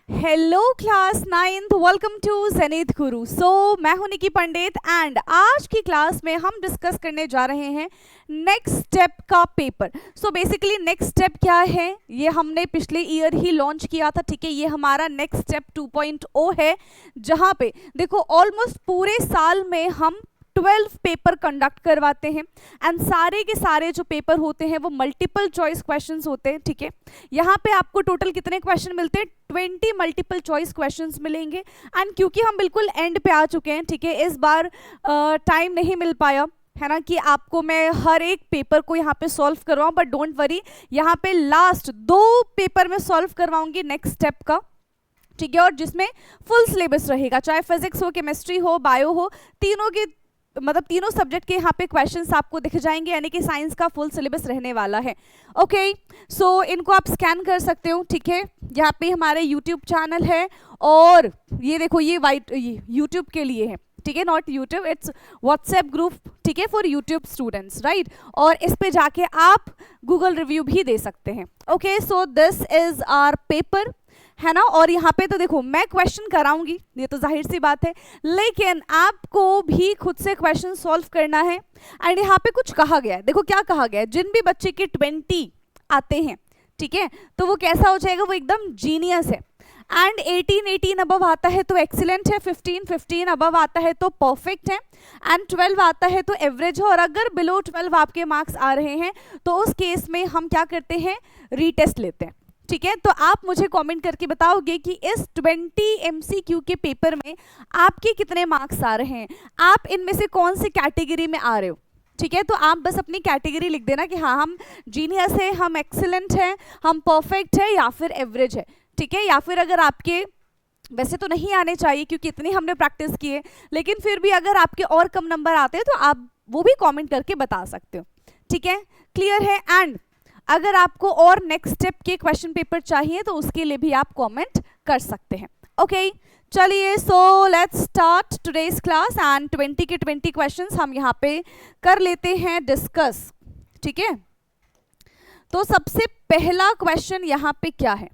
Hello class 9th, welcome to Zenith Guru. मैं हूं निकी पंडित and आज की क्लास में हम डिस्कस करने जा रहे हैं नेक्स्ट स्टेप का पेपर। बेसिकली नेक्स्ट स्टेप क्या है, ये हमने पिछले ईयर ही लॉन्च किया था। ठीक है, ये हमारा नेक्स्ट स्टेप 2.0 है, जहां पे देखो ऑलमोस्ट पूरे साल में हम 12 पेपर कंडक्ट करवाते हैं एंड सारे के सारे जो पेपर होते हैं वो मल्टीपल चॉइस क्वेश्चंस होते हैं। ठीक है, यहाँ पे आपको टोटल कितने क्वेश्चन मिलते हैं? 20 मल्टीपल चॉइस क्वेश्चंस मिलेंगे। एंड क्योंकि हम बिल्कुल एंड पे आ चुके हैं, ठीक है, इस बार टाइम नहीं मिल पाया है ना कि आपको मैं हर एक पेपर को यहाँ पे सॉल्व करवाऊँ, बट डोंट वरी, यहाँ पे लास्ट 2 पेपर में सॉल्व करवाऊंगी नेक्स्ट स्टेप का। ठीक है, और जिसमें फुल सिलेबस रहेगा, चाहे फिजिक्स हो, केमिस्ट्री हो, बायो हो, तीनों की मतलब तीनों सब्जेक्ट के यहाँ पे क्वेश्चंस आपको दिख जाएंगे, यानी कि साइंस का फुल सिलेबस रहने वाला है। ओके, इनको आप स्कैन कर सकते हो। ठीक है, यहाँ पे हमारे यूट्यूब चैनल है और ये देखो ये वाइट यूट्यूब के लिए है। ठीक है, not YouTube, it's WhatsApp group. ठीक है, फॉर यूट्यूब स्टूडेंट्स, राइट। और इस पे जाके आप गूगल रिव्यू भी दे सकते हैं। Okay, so this is our paper, है ना। और यहाँ पे तो देखो मैं क्वेश्चन कराऊंगी, ये तो जाहिर सी बात है, लेकिन आपको भी खुद से क्वेश्चन सॉल्व करना है। एंड यहाँ पे कुछ कहा गया है, देखो क्या कहा गया है, जिन भी बच्चे के 20 आते हैं, ठीक है, तो वो कैसा हो जाएगा, वो एकदम जीनियस है। एंड 18 अबव आता है तो एक्सीलेंट है, 15 अबव आता है तो परफेक्ट है, एंड 12 आता है तो एवरेज है। और अगर बिलो 12 आपके मार्क्स आ रहे हैं तो उस केस में हम क्या करते हैं, रीटेस्ट लेते हैं। ठीक है, तो आप मुझे कमेंट करके बताओगे कि इस 20 MCQ के पेपर में आपके कितने मार्क्स आ रहे हैं, आप इनमें से कौन सी कैटेगरी में आ रहे हो। ठीक है, तो आप बस अपनी कैटेगरी लिख देना कि हाँ हम जीनियस है, हम एक्सीलेंट है, हम परफेक्ट है या फिर एवरेज है। ठीक है, या फिर अगर आपके वैसे तो नहीं आने चाहिए क्योंकि इतनी हमने प्रैक्टिस की है, लेकिन फिर भी अगर आपके और कम नंबर आते हैं तो आप वो भी कॉमेंट करके बता सकते हो। ठीक है, क्लियर है। एंड अगर आपको और नेक्स्ट स्टेप के क्वेश्चन पेपर चाहिए तो उसके लिए भी आप कमेंट कर सकते हैं। ओके, चलिए, so let's start today's class and 20 के 20 क्वेश्चंस हम यहाँ पे कर लेते हैं डिस्कस। ठीक है, तो सबसे पहला क्वेश्चन यहाँ पे क्या है,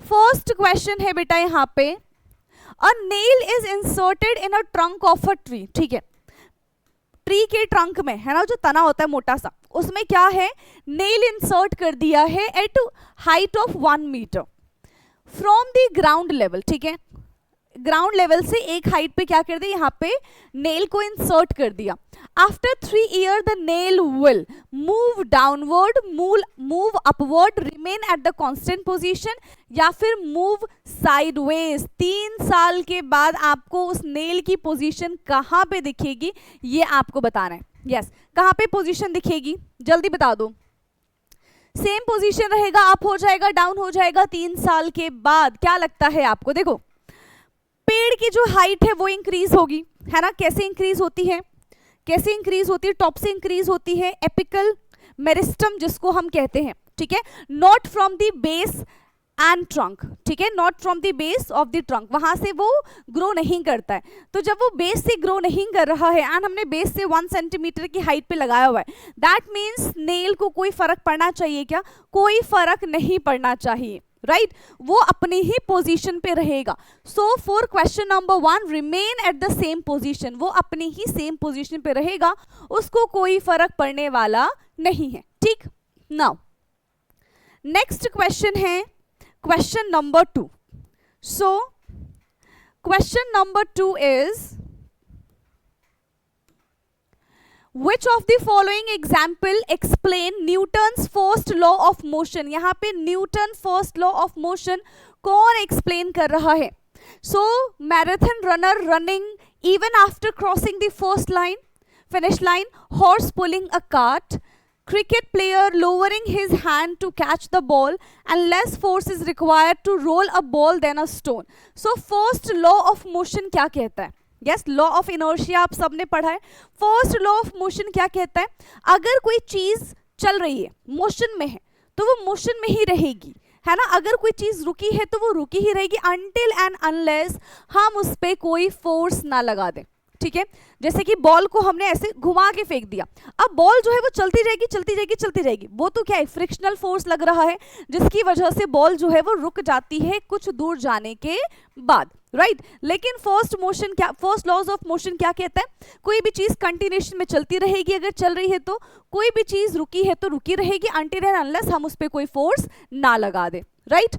फर्स्ट क्वेश्चन है बेटा यहाँ पे, a nail is inserted in a trunk of a tree. ठीक है, ट्री के ट्रंक में, है ना, जो तना होता है मोटा सा, उसमें क्या है, नेल इंसर्ट कर दिया है at height of 1 metre from the ground level. ठीक है, ग्राउंड लेवल से एक हाइट पे क्या कर दिया, यहाँ पे नेल को इंसर्ट कर दिया। After 3 year the nail will move downward, move upward, remain at the constant position या फिर मूव साइडवेज। 3 साल के बाद आपको उस नेल की पोजीशन कहाँ पे दिखेगी, ये आपको बताना है। यस, कहाँ पे पोजीशन दिखेगी, जल्दी बता दो। सेम पोजीशन रहेगा, अप हो जाएगा, डाउन हो जाएगा 3 साल के बाद। क्या लगता है आपको? देखो पेड़ की जो हाइट है वो इंक्रीज होगी, है ना। कैसे इंक्रीज होती है, कैसे इंक्रीज होती है, टॉप से इंक्रीज होती है, एपिकल मेरिस्टम जिसको हम कहते हैं। ठीक है, not from the base and trunk. ठीक है, not from the base of the trunk, वहां से वो ग्रो नहीं करता है। तो जब वो बेस से ग्रो नहीं कर रहा है एंड हमने बेस से 1 सेंटीमीटर की हाइट पे लगाया हुआ है, दैट मीन्स नेल को कोई फर्क पड़ना चाहिए क्या? कोई फर्क नहीं पड़ना चाहिए, राइट, वो अपनी ही पोजीशन पे रहेगा। So for question number 1, remain at the same position, वो अपनी ही सेम पोजीशन पे रहेगा, उसको कोई फर्क पड़ने वाला नहीं है। ठीक, नाउ नेक्स्ट क्वेश्चन है question number 2। Question number 2 is, Which of the following example explain Newton's first law of motion? यहाँ पे Newton first law of motion कौन एक्सप्लेन कर रहा है? Marathon runner running even after crossing the first line, finish line, horse pulling a cart, cricket player lowering his hand to catch the ball, and less force is required to roll a ball than a stone. First law of motion क्या कहता है? Yes, law of inertia आप सबने पढ़ा है। First law of motion क्या कहता है, अगर कोई चीज चल रही है, मोशन में है, तो वो मोशन में ही रहेगी, है ना। अगर कोई चीज रुकी है तो वो रुकी ही रहेगी, अनटिल एंड अनलेस हम उस पर कोई फोर्स ना लगा दें, ठीक है, जैसे कि बॉल को हमने ऐसे घुमा के फेंक दिया, अब बॉल जो है वो चलती जाएगी चलती जाएगी चलती जाएगी, वो तो क्या है, फ्रिक्शनल फोर्स लग रहा है, जिसकी वजह से बॉल जो है वो रुक जाती है कुछ दूर जाने के बाद, राइट। लेकिन फर्स्ट लॉज ऑफ मोशन क्या कहता है, कोई भी चीज कंटिन्यूएशन में चलती रहेगी, अगर चल रही है तो, कोई भी चीज रुकी है तो रुकी रहेगी, अनटिल एंड अनलेस हम उस पर कोई फोर्स ना लगा दे, राइट।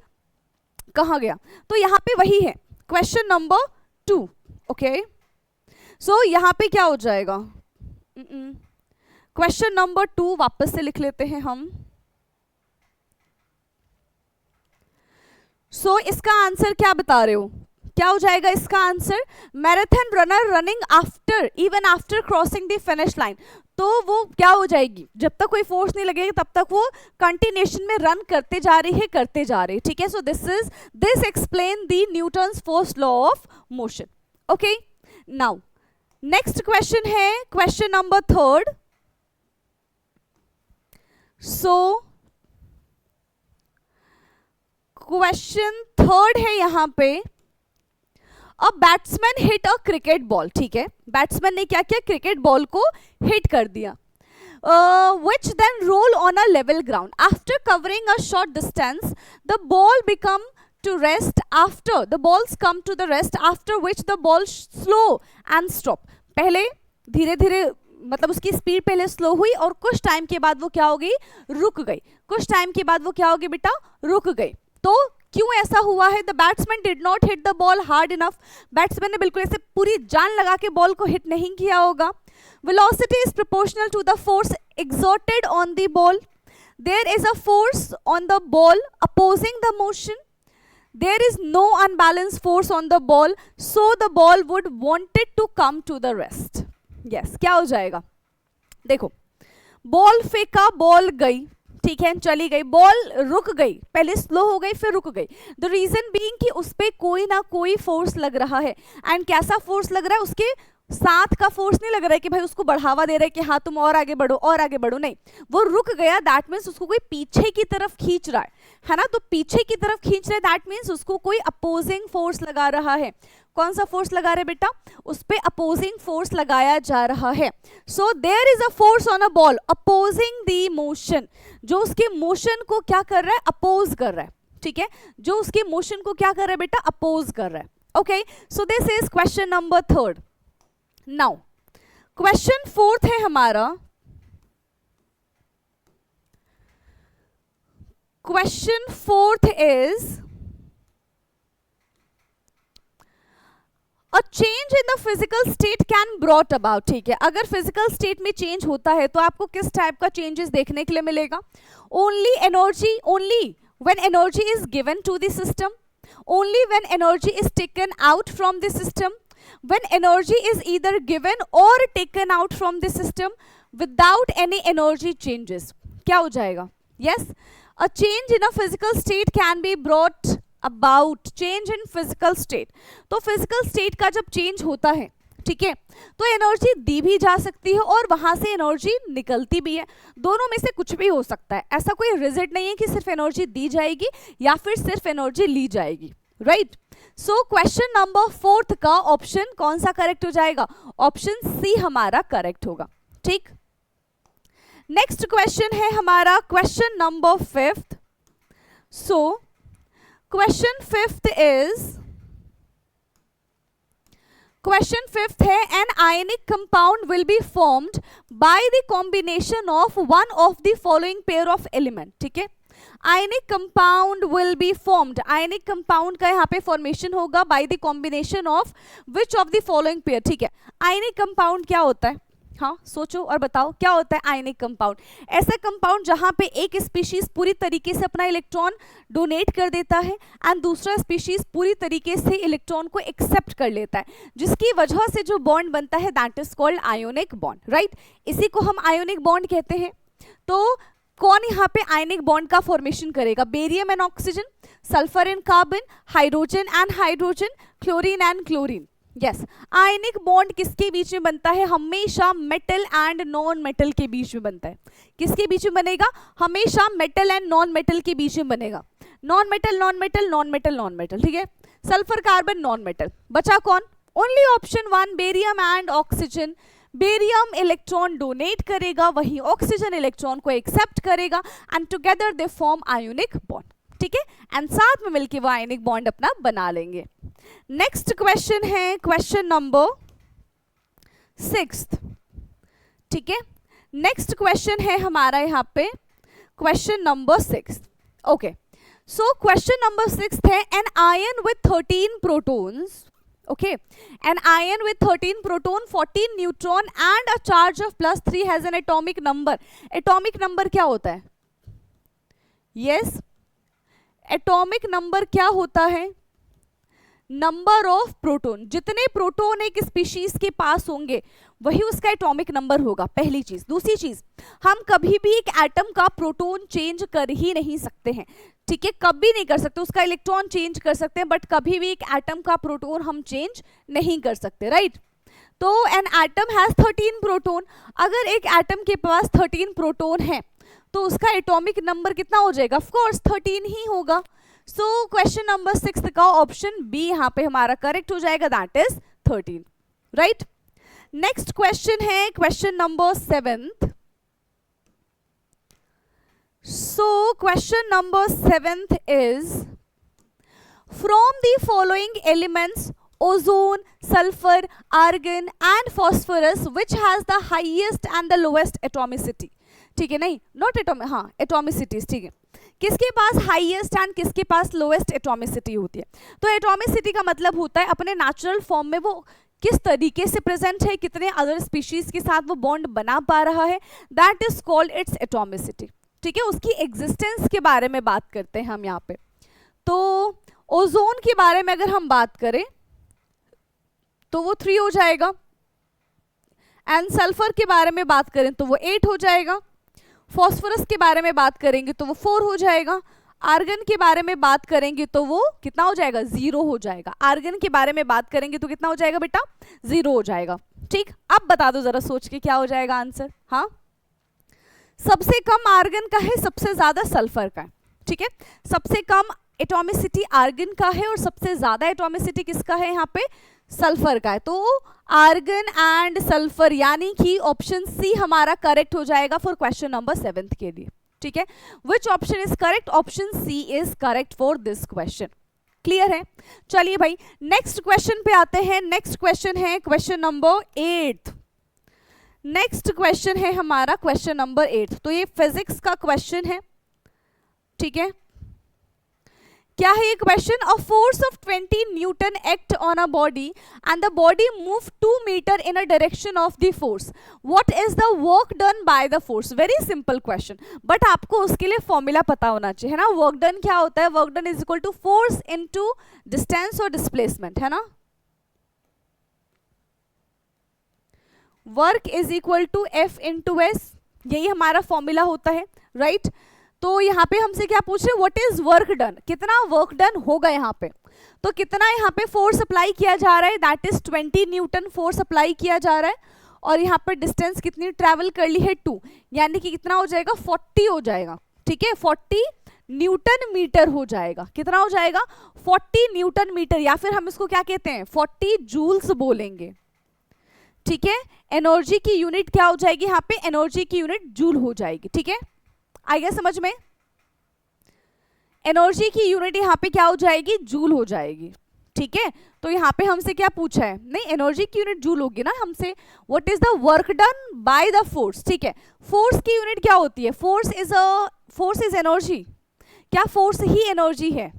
कहाँ गया, तो यहाँ पे वही है क्वेश्चन नंबर 2, ओके। सो यहाँ पे क्या हो जाएगा, क्वेश्चन नंबर 2 वापस से लिख लेते हैं हम। सो इसका आंसर क्या बता रहे हो, क्या हो जाएगा इसका answer, marathon runner running after even after crossing the finish line, तो वो क्या हो जाएगी, जब तक कोई फोर्स नहीं लगेगा तब तक वो कंटिन्यूएशन में रन करते जा रही है, ठीक है। So this explain the Newton's first law of motion, okay. Now next question है क्वेश्चन नंबर 3। सो क्वेश्चन 3 है यहां पे, a batsman hit a cricket ball, ठीक है, बैट्समैन ने क्या किया, क्रिकेट बॉल को हिट कर दिया, which then roll on a level ground. After covering a short distance, the ball become to rest after the balls come to the rest, after which the ball slow and stop. पहले धीरे धीरे मतलब उसकी speed पहले slow हुई और कुछ time के बाद वो क्या हो गई, रुक गई, कुछ टाइम के बाद वो क्या हो गई बेटा, रुक गई। तो क्यों ऐसा हुआ है, the batsman did not hit the ball hard enough, batsman ने बिल्कुल ऐसे पूरी जान लगा के बॉल को हिट नहीं किया होगा। Velocity is proportional to the force exerted on the ball. There is a force on the ball opposing the motion. There is no unbalanced force on the ball, so the ball would want it to come to the rest. Yes, क्या हो जाएगा, देखो ball फेंका, ball गई, ठीक है, चली गई, बॉल रुक गई, पहले स्लो हो गई फिर रुक गई। द रीजन बीइंग कि उस पे कोई ना कोई फोर्स लग रहा है, एंड कैसा फोर्स लग रहा है, उसके साथ का फोर्स नहीं लग रहा है कि भाई उसको बढ़ावा दे रहा है कि हाँ तुम और आगे बढ़ो और आगे बढ़ो, नहीं, वो रुक गया, दैट मीन्स उसको कोई पीछे की तरफ खींच रहा है ना, तो पीछे की तरफ खींच रहा है, दैट मीन्स उसको कोई अपोजिंग फोर्स लगा रहा है। कौन सा फोर्स लगा रहे बेटा, उस पे अपोजिंग फोर्स लगाया जा रहा है। So there is a force on a ball opposing the motion, जो उसके मोशन को क्या कर रहा है, अपोज कर रहा है, ठीक है, जो उसके मोशन को क्या कर रहा है बेटा, अपोज कर रहा है। Okay, so this is question number 3। Now question 4 है हमारा, question 4 is a change in the physical state can brought about, ठीक है, अगर फिजिकल स्टेट में चेंज होता है तो आपको किस टाइप का चेंजेस देखने के लिए मिलेगा, only when energy is given to the system, only when energy is taken out from the system, when energy is either given or taken out from the system without any energy changes, क्या हो जाएगा, yes, a change in a physical state can be brought about, change in physical state, तो physical state का जब change होता है, ठीक है, तो एनर्जी दी भी जा सकती है और वहां से एनर्जी निकलती भी है, दोनों में से कुछ भी हो सकता है, ऐसा कोई रिजल्ट नहीं है कि सिर्फ एनर्जी दी जाएगी या फिर सिर्फ एनर्जी ली जाएगी, राइट। सो क्वेश्चन नंबर 4 का ऑप्शन कौन सा करेक्ट हो जाएगा, ऑप्शन सी हमारा करेक्ट होगा, ठीक। नेक्स्ट क्वेश्चन है हमारा question number 5। So question 5 is, question 5 है, an ionic compound will be formed by the combination of one of the following pair of element, ठीक है, ionic compound will be formed, ionic compound का यहाँ पे formation होगा by the combination of which of the following pair, ठीक है। Ionic compound क्या होता है, हाँ सोचो और बताओ क्या होता है आयनिक कंपाउंड, ऐसा कंपाउंड जहां पे एक स्पीशीज पूरी तरीके से अपना इलेक्ट्रॉन डोनेट कर देता है एंड दूसरा स्पीशीज पूरी तरीके से इलेक्ट्रॉन को एक्सेप्ट कर लेता है, जिसकी वजह से जो बॉन्ड बनता है that is called ionic bond, right, इसी को हम आयोनिक बॉन्ड कहते हैं। तो कौन यहाँ पे आयनिक बॉन्ड का फॉर्मेशन करेगा, barium and oxygen, sulphur and carbon, hydrogen and hydrogen, chlorine and chlorine, yes. Ionic bond किसके बीच में बनता है, हमेशा मेटल एंड नॉन मेटल के बीच में बनता है, किसके बीच में बनेगा, हमेशा मेटल एंड नॉन मेटल के बीच में बनेगा, non metal non metal non metal non metal, ठीक है, सल्फर कार्बन नॉन मेटल, बचा कौन, only option 1 barium and oxygen. Barium electron donate करेगा, वही ऑक्सीजन इलेक्ट्रॉन को एक्सेप्ट करेगा and together they form ionic bond, ठीक है, एंड साथ में मिलके वो आयोनिक बॉन्ड अपना बना लेंगे। नेक्स्ट क्वेश्चन है क्वेश्चन नंबर 6, ठीक है। नेक्स्ट क्वेश्चन है हमारा यहाँ पे question number 6। Okay, so question number 6 है an ion with 13 protons, okay, an ion with 13 proton, 14 neutron and a charge of +3 has an atomic number। atomic number क्या होता है? yes, atomic number क्या होता है? नंबर ऑफ प्रोटॉन, जितने proton एक species के पास होंगे वही उसका एटॉमिक नंबर होगा, पहली चीज। दूसरी चीज, हम कभी भी एक एटम का प्रोटॉन चेंज कर ही नहीं सकते हैं, ठीक है, कभी नहीं कर सकते। उसका इलेक्ट्रॉन चेंज कर सकते हैं बट कभी भी एक एटम का प्रोटॉन हम चेंज नहीं कर सकते, राइट। तो एन एटम हैज 13 प्रोटॉन, अगर एक एटम के पास 13 प्रोटॉन है तो उसका एटॉमिक नंबर कितना हो जाएगा? ऑफ कोर्स 13 ही होगा। सो क्वेश्चन नंबर 6 का ऑप्शन बी यहाँ पे हमारा करेक्ट हो जाएगा, that is 13, right. Next question है question number 7। So question number 7 is from the following elements ozone, sulfur, argon and phosphorus which has the highest and the lowest atomicity, ठीक है, नहीं not atomic, हाँ एटॉमिसिटीज, ठीक है, किसके पास हाईएस्ट एंड किसके पास lowest atomicity होती है? तो एटॉमिसिटी का मतलब होता है अपने नेचुरल फॉर्म में वो किस तरीके से प्रेजेंट है, कितने अदर स्पीशीज के साथ वो बॉन्ड बना पा रहा है, that is called its atomicity, ठीक है। उसकी एग्जिस्टेंस के बारे में बात करते हैं हम यहाँ पे। तो ओजोन के बारे में अगर हम बात करें तो वो 3 हो जाएगा, एंड सल्फर के बारे में बात करें तो वो 8 हो जाएगा, फॉस्फोरस के बारे में बात करेंगे तो वो 4 हो जाएगा, आर्गन के बारे में बात करेंगे तो वो कितना हो जाएगा? 0 हो जाएगा। आर्गन के बारे में बात करेंगे तो कितना हो जाएगा बेटा? 0 हो जाएगा, ठीक। अब बता दो जरा सोच के क्या हो जाएगा आंसर। हाँ, सबसे कम आर्गन का है, सबसे ज्यादा सल्फर का है, ठीक है। सबसे कम एटॉमिसिटी आर्गन का है और सबसे ज्यादा एटॉमिसिटी किसका है? यहाँ पे सल्फर का है। तो आर्गन एंड सल्फर यानी कि ऑप्शन सी हमारा करेक्ट हो जाएगा फॉर क्वेश्चन नंबर 7 के लिए, ठीक है। Which option is correct? Option C is correct for this question. Clear है? चलिए भाई नेक्स्ट क्वेश्चन पे आते हैं। नेक्स्ट क्वेश्चन है क्वेश्चन नंबर 8। नेक्स्ट क्वेश्चन है हमारा क्वेश्चन नंबर 8। तो ये फिजिक्स का क्वेश्चन है, ठीक है। क्या है ये question? A force of 20 newton act on a body and the body move 2 metre in a direction of the force, what is the work done by the force? Very simple question, but आपको उसके लिए formula पता होना चाहिए, है ना। Work done क्या होता है? Work done is equal to force into distance और डिस्प्लेसमेंट, है ना। Work is equal to F into S, यही हमारा फॉर्मूला होता है, राइट। तो यहाँ पे हमसे क्या पूछ रहे हैं? What is work done? कितना वर्क डन होगा यहाँ पे? तो कितना यहाँ पे फोर्स अप्लाई किया जा रहा है? That is 20 Newton force apply किया जा रहा है, और यहाँ पर डिस्टेंस कितनी ट्रेवल कर ली है? 2, यानी कि कितना हो जाएगा? 40 हो जाएगा, ठीक है। 40 न्यूटन मीटर हो जाएगा। कितना हो जाएगा? 40 न्यूटन मीटर, या फिर हम इसको क्या कहते हैं? 40 जूल्स बोलेंगे, ठीक है। एनर्जी की यूनिट क्या हो जाएगी यहाँ पे? एनर्जी की यूनिट जूल हो जाएगी, ठीक है। आ गया समझ में? एनर्जी की यूनिट यहाँ पे क्या हो जाएगी? जूल हो जाएगी, ठीक है। तो यहाँ पे हमसे क्या पूछा है? नहीं, एनर्जी की यूनिट जूल होगी ना हमसे। What is the work done by the force, ठीक है। फोर्स की यूनिट क्या होती है? Force is energy. क्या फोर्स ही एनर्जी है?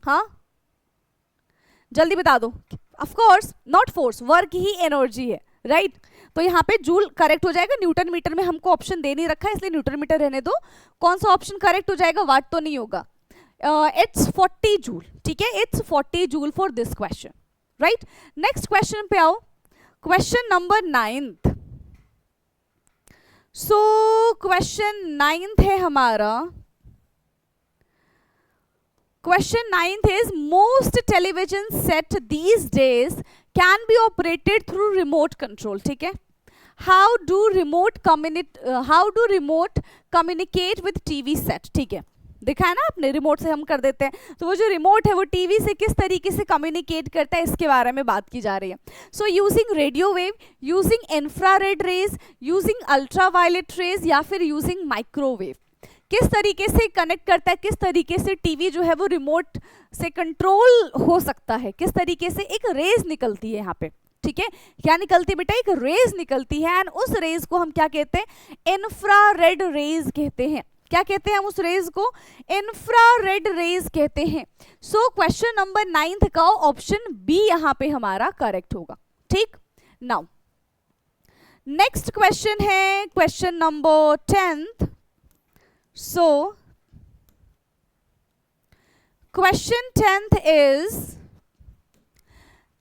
हाँ, जल्दी बता दो। Of course not force, work he energy है, राइट। तो यहाँ पे जूल करेक्ट हो जाएगा। न्यूटन मीटर में हमको ऑप्शन दे नहीं रखा है, इसलिए न्यूटन मीटर रहने दो। कौन सा ऑप्शन करेक्ट हो जाएगा? वाट तो नहीं होगा। इट्स 40 जूल, ठीक है। It's 40 joule for this question, right. Next question पे आओ, क्वेश्चन नंबर 9। सो क्वेश्चन 9 है हमारा। Question 9 is most television set these days can be operated through remote control, ठीक है। How do remote communicate with TV set, ठीक है। देखा है ना आपने, रिमोट से हम कर देते हैं। तो वो जो रिमोट है वो टीवी से किस तरीके से कम्युनिकेट करता है, इसके बारे में बात की जा रही है। So using radio wave, using infrared rays, using ultraviolet rays, या फिर यूजिंग माइक्रोवेव, किस तरीके से कनेक्ट करता है, किस तरीके से टीवी जो है वो रिमोट से कंट्रोल हो सकता है, किस तरीके से एक रेज निकलती है यहाँ पे, ठीक है। क्या निकलती है बेटा, एक रेज निकलती है, एंड उस रेज को हम क्या कहते हैं, इंफ्रारेड रेज कहते हैं। क्या कहते हैं हम उस रेज को, इंफ्रारेड रेज कहते हैं। सो क्वेश्चन नंबर 9 का ऑप्शन बी यहाँ पे हमारा करेक्ट होगा, ठीक। नाउ नेक्स्ट क्वेश्चन है question number 10th। So, question 10th is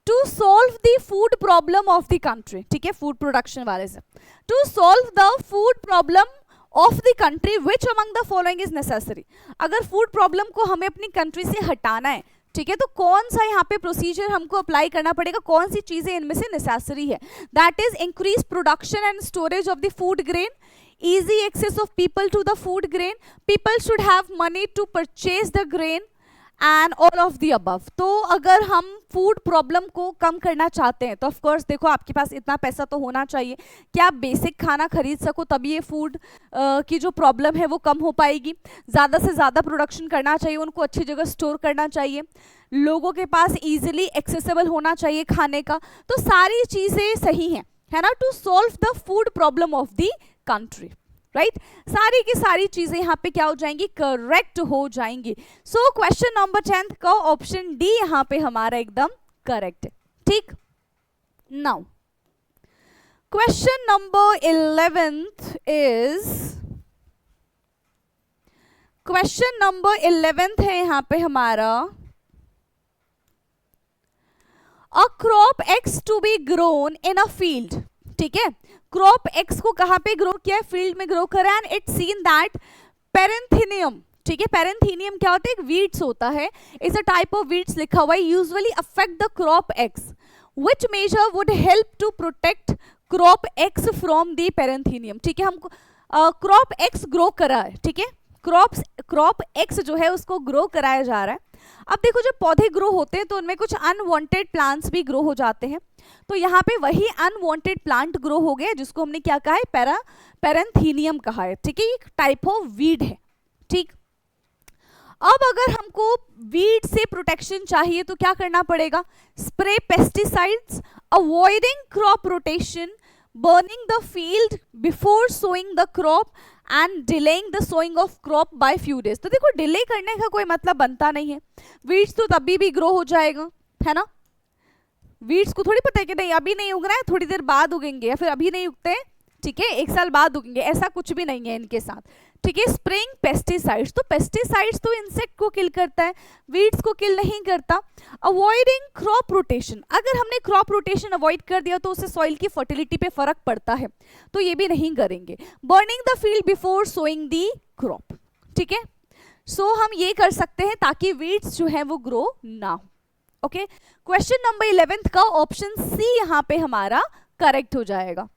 to solve the food problem of the country, ठीक है, food production वाले से। To solve the food problem of the country, which among the following is necessary? अगर food problem को हमें अपनी country से हटाना है, ठीक है, तो कौन सा यहाँ पे प्रोसीजर हमको अप्लाई करना पड़ेगा, कौन सी चीजें इनमें से नेसेसरी है। That is increase production and storage of the food grain, easy access of people to the food grain, people should have money to purchase the grain, and all of the above। तो अगर हम food problem को कम करना चाहते हैं तो of course देखो आपके पास इतना पैसा तो होना चाहिए कि आप बेसिक खाना खरीद सको, तभी ये फूड की जो प्रॉब्लम है वो कम हो पाएगी। ज़्यादा से ज़्यादा प्रोडक्शन करना चाहिए, उनको अच्छी जगह स्टोर करना चाहिए, लोगों के पास ईजिली एक्सेसिबल होना चाहिए खाने का। तो सारी चीज़ें सही हैं, है ना, to solve the food problem of the country, right. सारी की सारी चीजें यहाँ पे क्या हो जाएंगी, करेक्ट हो जाएंगी। सो क्वेश्चन नंबर 10th का ऑप्शन डी यहाँ पे हमारा एकदम करेक्ट है, ठीक। Now question number 11th is, question number 11th है यहाँ पे हमारा, a crop X to be grown in a field, ठीक है। क्रॉप एक्स को कहां पे ग्रो किया है, फील्ड में ग्रो करा, एंड इट्स सीन दैट पेरेंथीनियम, ठीक है, पेरेंथीनियम क्या होता है, एक वीड्स होता है, is a type of weeds लिखा हुआ है, usually affect the crops, which measure would help to protect crops from the parthenium, ठीक है। हमको क्रॉप एक्स ग्रो करा है, ठीक है, क्रॉप एक्स जो है उसको ग्रो कराया जा रहा है। अब देखो जब पौधे ग्रो होते हैं तो उनमें कुछ अनवांटेड प्लांट्स भी ग्रो हो जाते हैं, तो यहाँ पे वही अनवांटेड प्लांट ग्रो हो गया जिसको हमने क्या कहा है, पेरेंथीनियम कहा है, ठीक है, एक टाइप ऑफ वीड है, ठीक। अब अगर हमको वीड से प्रोटेक्शन चाहिए तो क्या करना पड़ेगा, spray pesticides, avoiding crop rotation, burning the field before sowing the crop, and delaying the sowing of crop by few days. तो देखो डिले करने का कोई मतलब बनता नहीं है, वीड्स तो तभी भी ग्रो हो जाएगा, है ना। वीड्स को थोड़ी पता है कि नहीं अभी नहीं उग रहा है, थोड़ी देर बाद उगेंगे, या फिर अभी नहीं उगते हैं, ठीक है, 1 साल बाद उगेंगे, ऐसा कुछ भी नहीं है इनके साथ, ठीक है। स्प्रेइंग पेस्टिसाइड्स, तो पेस्टिसाइड्स तो इंसेक्ट को किल करता है, वीड्स को किल नहीं करता। अवॉइडिंग क्रॉप रोटेशन, अगर हमने क्रॉप रोटेशन अवॉइड कर दिया तो उससे सॉइल की फर्टिलिटी पे फर्क पड़ता है, तो ये भी नहीं करेंगे। Burning the field before sowing the crop, ठीक है। सो हम ये कर सकते हैं ताकि वीड्स जो है वो ग्रो ना हो, ओके। क्वेश्चन नंबर 11th का ऑप्शन सी यहां पे हमारा करेक्ट हो जाएगा।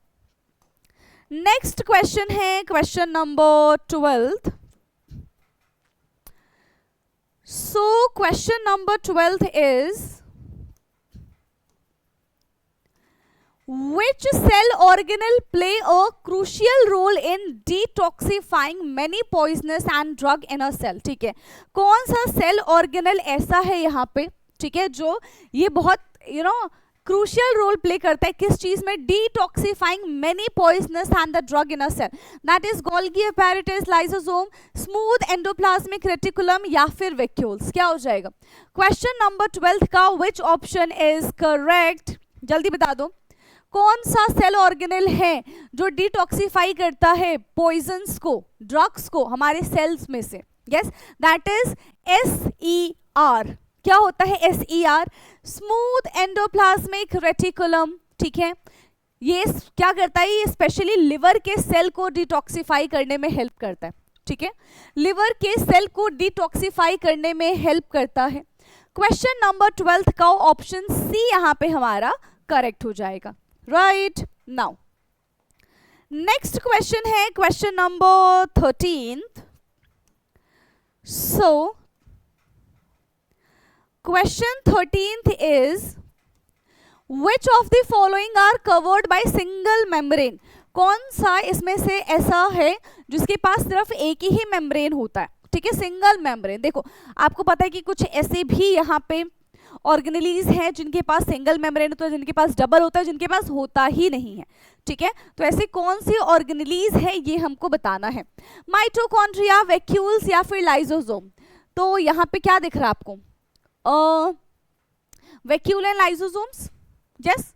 नेक्स्ट क्वेश्चन है question number 12th। So question number 12th is, which cell organelle play a crucial role in detoxifying many poisonous and drug in a cell, ठीक है। कौन सा सेल ऑर्गेनल ऐसा है यहाँ पे, ठीक है, जो ये बहुत क्रूशियल रोल प्ले करता है किस चीज में, detoxifying many poisonous and the drug in a cell, that is Golgi apparatus, lysosome, smooth endoplasmic reticulum, या फिर वैक्यूल्स। क्या हो जाएगा क्वेश्चन नंबर 12th का, विच ऑप्शन इज करेक्ट, जल्दी बता दो, कौन सा सेल ऑर्गेनल है जो डिटॉक्सिफाई करता है पॉइजन्स को, ड्रग्स को हमारे सेल्स में से, यस, दैट इज SER। क्या होता है SER, स्मूथ एंडोप्लाज्मिक रेटिकुलम, ठीक है। ये क्या करता है, ये स्पेशली लिवर के सेल को डिटॉक्सिफाई करने में हेल्प करता है, ठीक है, लिवर के सेल को डिटॉक्सिफाई करने में हेल्प करता है। क्वेश्चन नंबर 12th का ऑप्शन सी यहां पे हमारा करेक्ट हो जाएगा, राइट। नाउ नेक्स्ट क्वेश्चन है question number 13th। So question 13th is which of the following are covered by single membrane? कौन सा इसमें से ऐसा है जिसके पास सिर्फ एक ही मेम्ब्रेन होता है? ठीक है, सिंगल मेम्ब्रेन। देखो आपको पता है कि कुछ ऐसे भी यहाँ पे ऑर्गेनेलीज हैं जिनके पास सिंगल मेम्ब्रेन होता है, जिनके पास डबल होता है, जिनके पास होता ही नहीं है। ठीक है, तो ऐसे कौन सी ऑर्गेनेलीज है ये हमको बताना है। माइटोकॉन्ड्रिया, वैक्यूल्स या फिर लाइसोसोम। तो यहाँ पे क्या दिख रहा है आपको? Vacuole and lysosomes. Yes,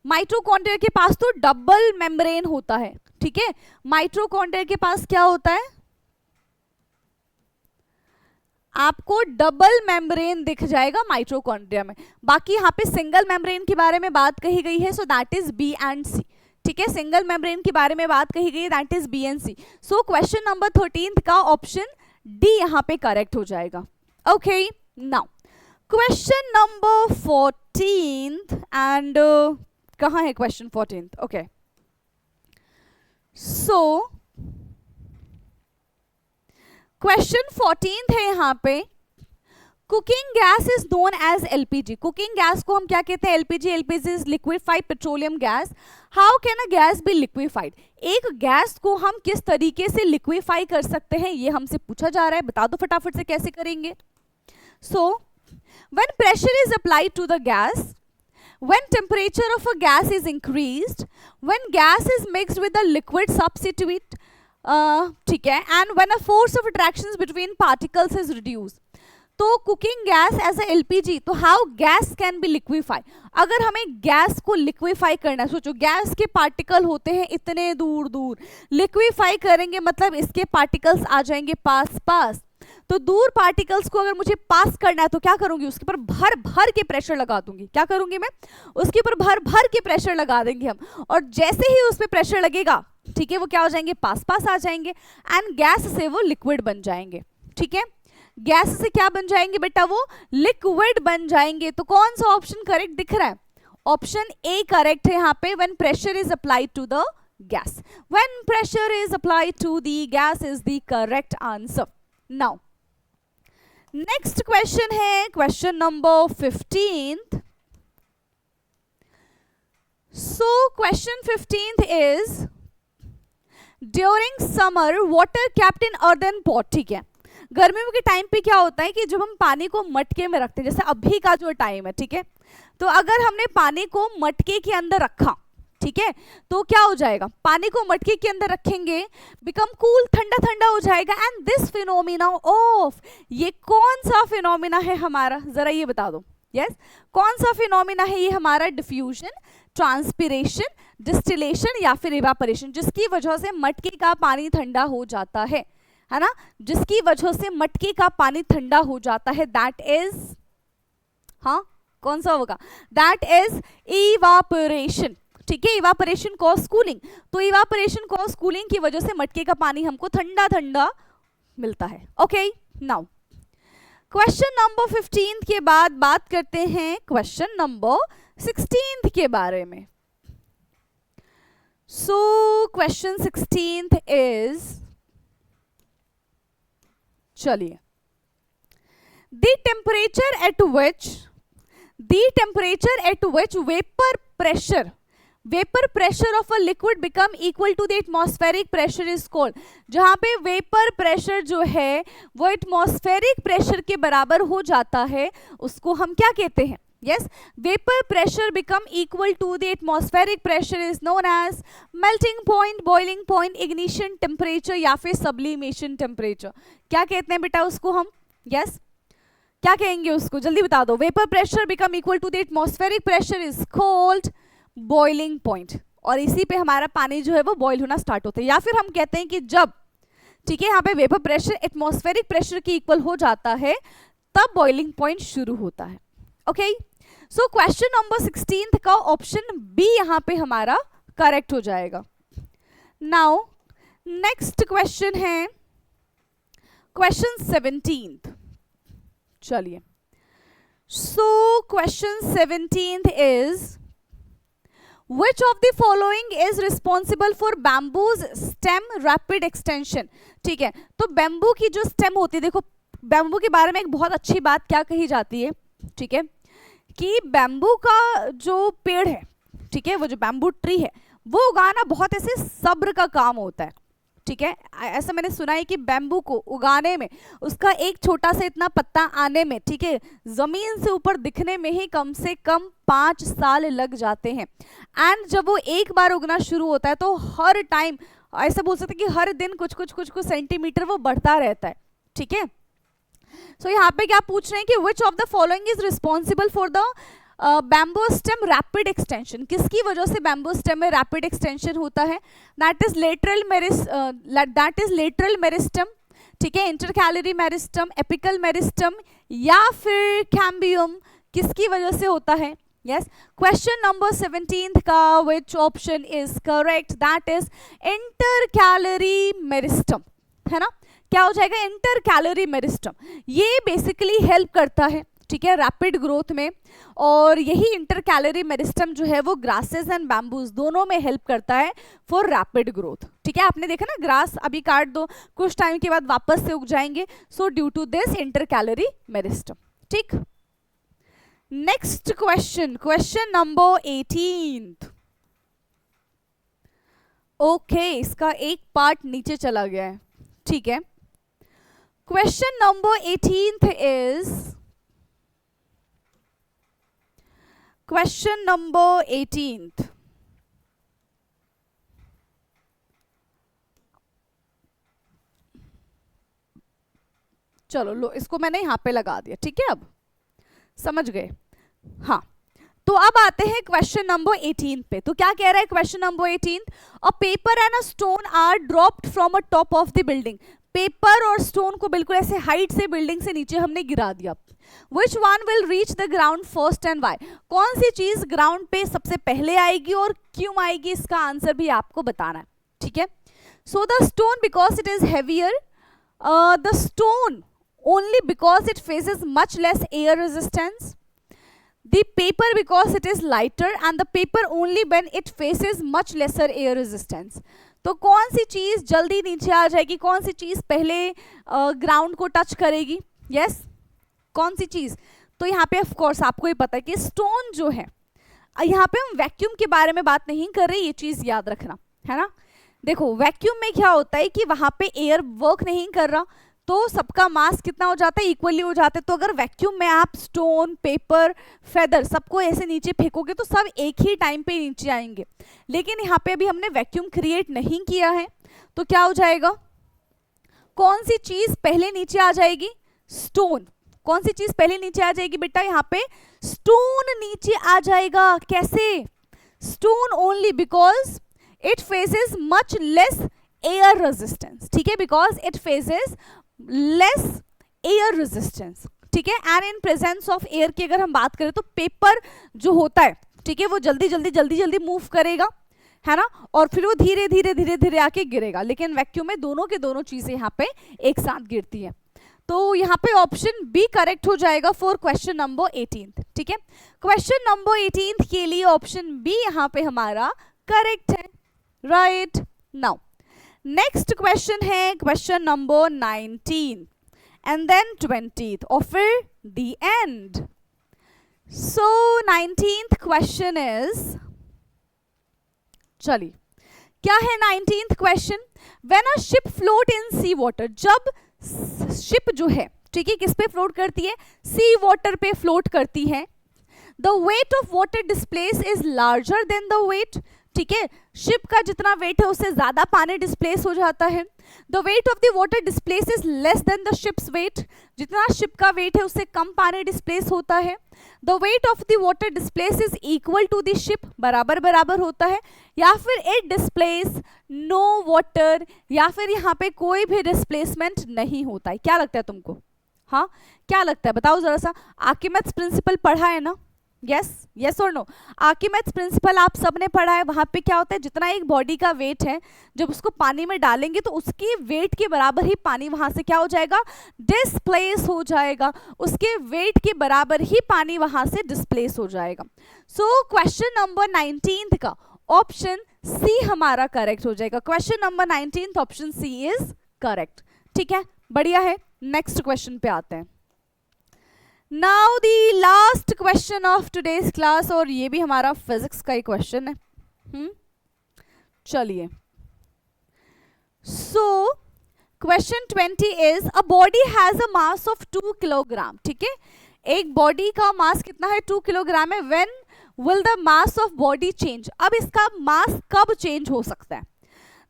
mitochondria के पास तो डबल मेम्ब्रेन होता है। ठीक है, माइटोकॉन्ड्रिया के पास क्या होता है? आपको डबल मेम्ब्रेन दिख जाएगा माइटोकॉन्ड्रिया में। बाकी यहाँ पे सिंगल मेम्ब्रेन के बारे में बात कही गई है, so that is B and C. ठीक है, सिंगल मेम्ब्रेन के बारे में बात कही गई है, that is B and C. So question number 13 का ऑप्शन डी यहाँ पे करेक्ट हो जाएगा। Okay, now question number 14 and कहाँ है क्वेश्चन 14? ओके, सो क्वेश्चन 14 है यहाँ पे, cooking gas is known as LPG. Cooking gas को हम क्या कहते हैं? LPG. LPG is liquefied petroleum gas. How can a gas be liquefied? एक गैस को हम किस तरीके से लिक्विफाई कर सकते हैं, ये हमसे पूछा जा रहा है। बता दो फटाफट से कैसे करेंगे। So when pressure is applied to the gas, when temperature of a gas is increased, when gas is mixed with a liquid substitute, ठीक है, and when a force of attractions between particles is reduced. तो cooking gas as a LPG, तो how gas can be liquefy? अगर हमें gas को liquefy करना है, सोचो गैस के पार्टिकल होते हैं इतने दूर दूर, लिक्विफाई करेंगे मतलब इसके पार्टिकल्स आ जाएंगे पास पास। तो दूर पार्टिकल्स को अगर मुझे पास करना है तो क्या करूंगी? उसके ऊपर भर भर के प्रेशर लगा दूंगी। क्या करूंगी मैं? उसके ऊपर भर भर के प्रेशर लगा देंगे हम, और जैसे ही उस पर प्रेशर लगेगा, ठीक है, वो क्या हो जाएंगे? पास पास आ जाएंगे, एंड गैस से वो लिक्विड बन जाएंगे। ठीक है, गैस से क्या बन जाएंगे बेटा? वो लिक्विड बन जाएंगे। तो कौन सा ऑप्शन करेक्ट दिख रहा है? ऑप्शन ए करेक्ट है यहाँ पे। When pressure is applied to the gas, when pressure is applied to the gas is the correct answer. Now next question है question number 15th. So question 15th is during summer water kept in earthen pot. ठीक है, गर्मियों के time पे क्या होता है कि जब हम पानी को मटके में रखते हैं, जैसे अभी का जो टाइम है, ठीक है, तो अगर हमने पानी को मटके के अंदर रखा, ठीक है, तो क्या हो जाएगा? पानी को मटके के अंदर रखेंगे, बिकम कूल, ठंडा ठंडा हो जाएगा। एंड दिस फिनोमिना ऑफ, ये कौन सा फिनोमिना है हमारा? जरा ये बता दो। यस, कौन सा फिनोमिना है ये हमारा? डिफ्यूजन, ट्रांसपिरेशन, डिस्टिलेशन या फिर इवापोरेशन, जिसकी वजह से मटके का पानी ठंडा हो जाता है ना? जिसकी वजह से मटके का पानी ठंडा हो जाता है, दैट इज, हाँ कौन सा होगा? That is evaporation. ठीक है, इवापोरेशन कॉज कूलिंग। तो इवापोरेशन कॉज कूलिंग की वजह से मटके का पानी हमको ठंडा ठंडा मिलता है। ओके, नाउ क्वेश्चन नंबर 15 के बाद बात करते हैं क्वेश्चन नंबर 16 के बारे में। सो क्वेश्चन 16 इज, चलिए, the temperature at which vapour pressure of a liquid become equal to the atmospheric pressure is called. जहां पे वेपर प्रेशर जो है वो एटमॉस्फेरिक प्रेशर के बराबर हो जाता है, उसको हम क्या कहते हैं? Yes, vapour pressure become equal to the atmospheric pressure is known as melting point, boiling point, ignition temperature या फिर सब्लिमेशन टेम्परेचर। क्या कहते हैं बेटा उसको हम? यस, क्या कहेंगे उसको? जल्दी बता दो। Vapour pressure become equal to the atmospheric pressure is called boiling point, और इसी पे हमारा पानी जो है वो बॉईल होना स्टार्ट होता है। या फिर हम कहते हैं कि जब, ठीक है, यहाँ पे वेपर प्रेशर एटमॉस्फेरिक प्रेशर के इक्वल हो जाता है तब बॉइलिंग पॉइंट शुरू होता है। ओके, सो क्वेश्चन नंबर 16 का ऑप्शन बी यहाँ पे हमारा करेक्ट हो जाएगा। नाउ नेक्स्ट क्वेश्चन है क्वेश्चन 17। चलिए, so question 17 is, Which of the following is responsible for bamboo's stem rapid extension? ठीक है, तो बैम्बू की जो स्टेम होती है, देखो बैम्बू के बारे में एक बहुत अच्छी बात क्या कही जाती है, ठीक है, कि बैम्बू का जो पेड़ है, ठीक है, वो जो बैम्बू ट्री है वो उगाना बहुत ऐसे सब्र का काम होता है, ठीक है। ऐसा मैंने सुना है कि बैम्बू को उगाने में, उसका एक छोटा सा इतना पत्ता आने में, ठीक है, जमीन से ऊपर दिखने में ही कम से कम 5 साल लग जाते हैं। एंड जब वो एक बार उगना शुरू होता है तो हर टाइम ऐसा बोल सकते हैं कि हर दिन कुछ कुछ कुछ कुछ सेंटीमीटर वो बढ़ता रहता है, ठीक है। सो यहाँ पे क्या पूछ रहे हैं कि विच of the following is responsible for the bamboo stem rapid extension, किसकी वजह से बैम्बू स्टेम में रैपिड एक्सटेंशन होता है? दैट इज लेटरल मेरिस्टम, ठीक है, इंटरकैलरी मेरिस्टम, एपिकल मेरिस्टम या फिर कैम्बियम, किसकी वजह से होता है? यस, क्वेश्चन नंबर 17 का विच option is correct? That is intercalary meristem, है ना, क्या हो जाएगा? Intercalary meristem. ये बेसिकली हेल्प करता है, ठीक है, रैपिड ग्रोथ में, और यही इंटरकैलरी मेरिस्टम जो है वो ग्रासेस एंड बैम्बूज दोनों में हेल्प करता है फॉर रैपिड ग्रोथ, ठीक है। आपने देखा ना, ग्रास अभी काट दो, कुछ टाइम के बाद वापस से उग जाएंगे, so due to this intercalary meristem, ठीक। Next question, question number 18। Okay, इसका एक पार्ट नीचे चला गया है, ठीक है। Question number 18 is question number 18। चलो लो, इसको मैंने यहां पे लगा दिया, ठीक है, अब समझ गए। हाँ, तो अब आते हैं क्वेश्चन नंबर 18 पे। तो क्या कह रहा है question number 18? A paper and a stone are dropped from a top of the building. Paper और स्टोन को बिल्कुल ऐसे हाइट से बिल्डिंग से नीचे हमने गिरा दिया। Which one will reach the ground first and why? कौन सी चीज ग्राउंड पे सबसे पहले आएगी और क्यों आएगी, इसका आंसर भी आपको बताना है, ठीक है। So the stone because it is heavier, the stone only because it faces much less air resistance, the paper because it is lighter and the paper only when it faces much lesser air resistance। तो कौन सी चीज जल्दी नीचे आ जाएगी, कौन सी चीज पहले ground को टच करेगी? यस, कौन सी चीज? तो यहाँ पे ऑफ कोर्स आपको ही पता है कि स्टोन जो है, यहाँ पे हम वैक्यूम के बारे में बात नहीं कर रहे, ये चीज याद रखना है ना। देखो वैक्यूम में क्या होता है कि वहां पे एयर वर्क नहीं कर रहा, तो सबका मास कितना हो जाता है? इक्वली हो जाता है। तो अगर वैक्यूम में आप स्टोन, पेपर, फेदर सबको ऐसे नीचे फेंकोगे तो सब एक ही टाइम पे नीचे आएंगे। लेकिन यहाँ पे अभी हमने वैक्यूम क्रिएट नहीं किया है, तो क्या हो जाएगा? कौन सी चीज पहले नीचे आ जाएगी? स्टोन। कौन सी चीज पहले नीचे आ जाएगी बेटा? यहाँ पे स्टोन नीचे आ जाएगा। कैसे? Stone only because it faces much less air resistance, ठीक है, because it faces less air resistance, ठीक है। And in presence of air की अगर हम बात करें तो पेपर जो होता है, ठीक है, वो जल्दी जल्दी मूव करेगा, है ना, और फिर वो धीरे धीरे आके गिरेगा। लेकिन वैक्यूम में दोनों के दोनों चीजें यहाँ पे एक साथ गिरती है। तो यहाँ पे ऑप्शन बी करेक्ट हो जाएगा फॉर क्वेश्चन नंबर 18, ठीक है। क्वेश्चन नंबर 18 के लिए ऑप्शन बी यहाँ पे हमारा करेक्ट है, राइट। नाउ नेक्स्ट क्वेश्चन है क्वेश्चन नंबर 19 एंड देन 20 और फिर the end. So 19th question is, चलिए क्या है 19th question? When a ship float in sea water, जब शिप जो है, ठीक है, किस पे फ्लोट करती है? सी वाटर पे फ्लोट करती है। The weight of water displace is larger than the weight, ठीक है, शिप का जितना वेट है उससे ज्यादा पानी डिस्प्लेस हो जाता है। The weight of the water displace is less than the ship's weight, जितना शिप का वेट है उससे कम पानी डिस्प्लेस होता है। The weight of the water displace is equal to the ship, बराबर बराबर होता है। या फिर इट डिस्प्लेस नो वाटर, या फिर यहाँ पे कोई भी डिस्प्लेसमेंट नहीं होता है। क्या लगता है तुमको? हाँ, क्या लगता है बताओ जरा सा। आर्किमिडीज प्रिंसिपल पढ़ा है ना? यस और नो? आर्किमिडीज प्रिंसिपल आप सबने पढ़ा है। वहां पे क्या होता है, जितना एक बॉडी का वेट है, जब उसको पानी में डालेंगे तो उसके वेट के बराबर ही पानी वहां से क्या हो जाएगा? डिस्प्लेस हो जाएगा। उसके वेट के बराबर ही पानी वहां से डिस्प्लेस हो जाएगा। सो क्वेश्चन नंबर 19 का ऑप्शन सी हमारा करेक्ट हो जाएगा। Question number 19 option C is correct, ठीक है, बढ़िया है, नेक्स्ट क्वेश्चन पे आते हैं. Now the last question of today's class, और ये भी हमारा फिजिक्स का ही क्वेश्चन है. चलिए, so question 20 is a body has a mass of 2 kilogram. ठीक है, एक बॉडी का मास कितना है? 2 किलोग्राम है. When will the mass of body change? अब इसका मास कब चेंज हो सकता है?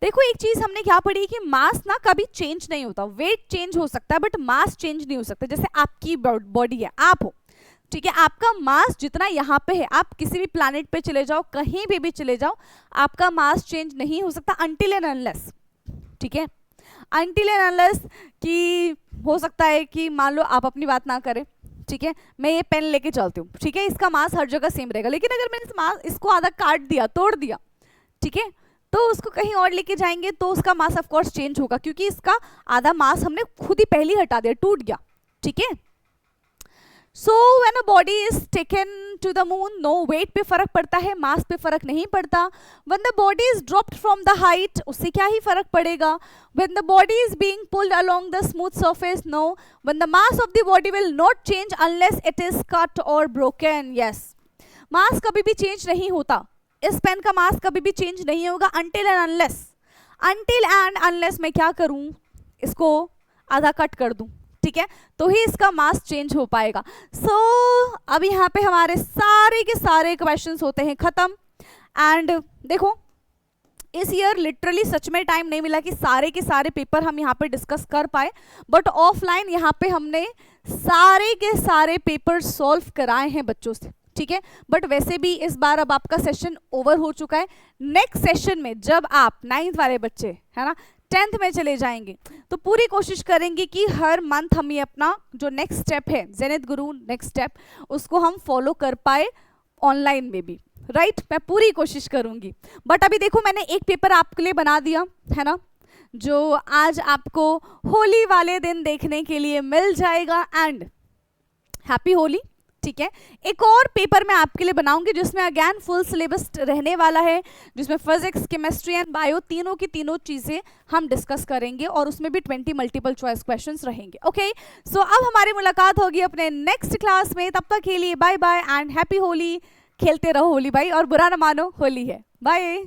देखो, एक चीज हमने क्या पढ़ी कि मास ना कभी चेंज नहीं होता. वेट चेंज हो सकता है बट मास चेंज नहीं हो सकता. जैसे आपकी बॉडी है, आप हो, ठीक है, आपका मास जितना यहाँ पे है, आप किसी भी प्लैनेट पे चले जाओ, कहीं भी चले जाओ, आपका मास चेंज नहीं हो सकता अनटिल एंड अनलेस. ठीक है, अनटिल एंड अनलेस कि हो सकता है कि मान लो आप अपनी बात ना करें, ठीक है, मैं ये पेन लेके चलती हूँ, ठीक है, इसका मास हर जगह सेम रहेगा. लेकिन अगर मैंने इसको आधा काट दिया, तोड़ दिया, ठीक है, तो उसको कहीं और लेके जाएंगे तो उसका मास ऑफ कोर्स चेंज होगा, क्योंकि इसका आधा मास हमने खुद ही पहले हटा दिया, टूट गया. ठीक है, so when a body is taken to the moon, no weight पे फर्क पड़ता है, मास पे फर्क नहीं पड़ता. When the body is dropped from the height, उससे क्या ही फर्क पड़ेगा. When the body is being pulled along the smooth surface, no. When the mass of the body will not change unless it is cut or broken. Yes, mass कभी भी change नहीं होता. इस पेन का मास कभी भी चेंज नहीं होगा until and unless. Until and unless मैं क्या करूं, इसको आधा कट कर दूं, ठीक है, तो ही इसका मास चेंज हो पाएगा. सो अब यहाँ पे हमारे सारे के सारे क्वेश्चंस होते हैं खत्म. एंड देखो, इस ईयर लिटरली सच में टाइम नहीं मिला कि सारे के सारे पेपर हम यहाँ पे डिस्कस कर पाए, बट ऑफलाइन यहाँ पे हमने सारे के सारे पेपर सॉल्व कराए हैं बच्चों से. ठीक है, बट वैसे भी इस बार अब आपका सेशन ओवर हो चुका है. नेक्स्ट सेशन में जब आप 9th वाले बच्चे है ना 10th में चले जाएंगे, तो पूरी कोशिश करेंगे कि हर मंथ हम ये अपना जो नेक्स्ट स्टेप है, ज़ेनिथ गुरु नेक्स्ट स्टेप, उसको हम फॉलो कर पाए ऑनलाइन में भी. राइट, मैं पूरी कोशिश करूंगी. बट अभी देखो, मैंने एक पेपर आपके लिए बना दिया है ना, जो आज आपको होली वाले दिन देखने के लिए मिल जाएगा. And happy Holi. ठीक है, एक और पेपर मैं आपके लिए बनाऊंगी जिसमें अगेन फुल सिलेबस रहने वाला है, जिसमें फिजिक्स, केमिस्ट्री एंड बायो तीनों की तीनों चीज़ें हम डिस्कस करेंगे, और उसमें भी 20 मल्टीपल चॉइस क्वेश्चंस रहेंगे. ओके, सो अब हमारी मुलाकात होगी अपने नेक्स्ट क्लास में. तब तक के लिए bye bye and happy Holi. खेलते रहो होली भाई, और बुरा ना मानो, होली है. बाय.